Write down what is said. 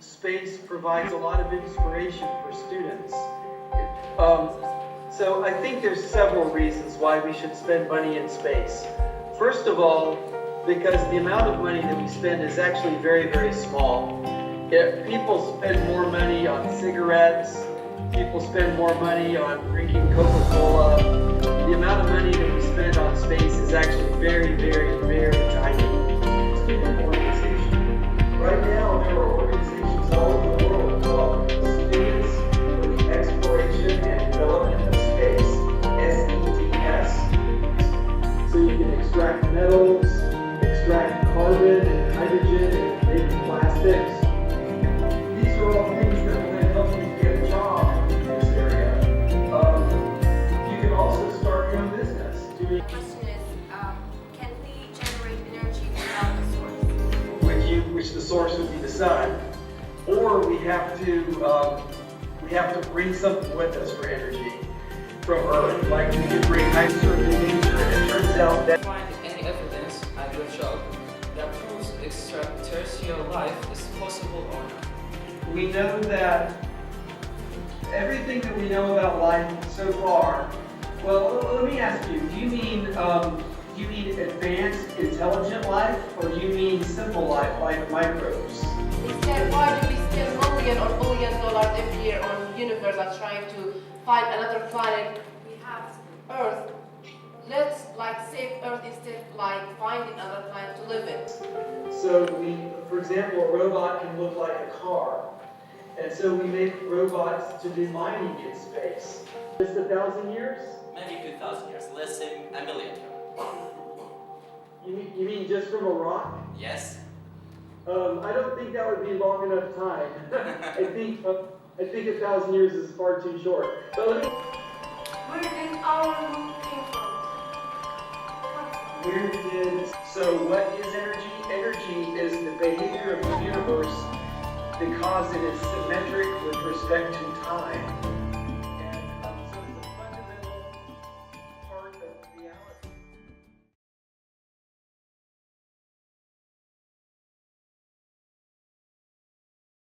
Space provides a lot of inspiration for students. So I think there's several reasons why we should spend money in space. First of all, because the amount of money that we spend is actually very, very small. People spend more money on cigarettes, people spend more money on drinking Coca-Cola. The amount of money that we spend on space is actually very, very, very tiny. Student organization. Right now, there are organizations all over the world called Students for the Exploration and Development of Space, SETS. So you can extract metals, extract carbon and hydrogen and make plastics. These are all things that will then help you get a job in this area. You can also start your own business. The question is, can we generate energy without a source? Which the source would be the sun, or we have to bring something with us for energy from Earth. Like we could bring hydrogen in nature, and it turns out that Find any evidence I will show that proves extraterrestrial life is possible or not. we know that everything that we know about life so far. Well, let me ask you: do you mean advanced, intelligent life, or do you mean simple life, like microbes? Instead, why do we spend million or billion dollars every year on universe and trying to find another planet? We have Earth. Let's save Earth instead finding another planet to live in. So for example, a robot can look like a car. And so we make robots to do mining in space. Just 1,000 years? Maybe 2,000 years, let's say a million. You mean just from a rock? Yes? I don't think that would be long enough time. I think 1,000 years is far too short. But let me. Where did our moon came from? So what is energy? Energy is the behavior of the universe because it is symmetric with respect to time. And so it's a fundamental part of reality.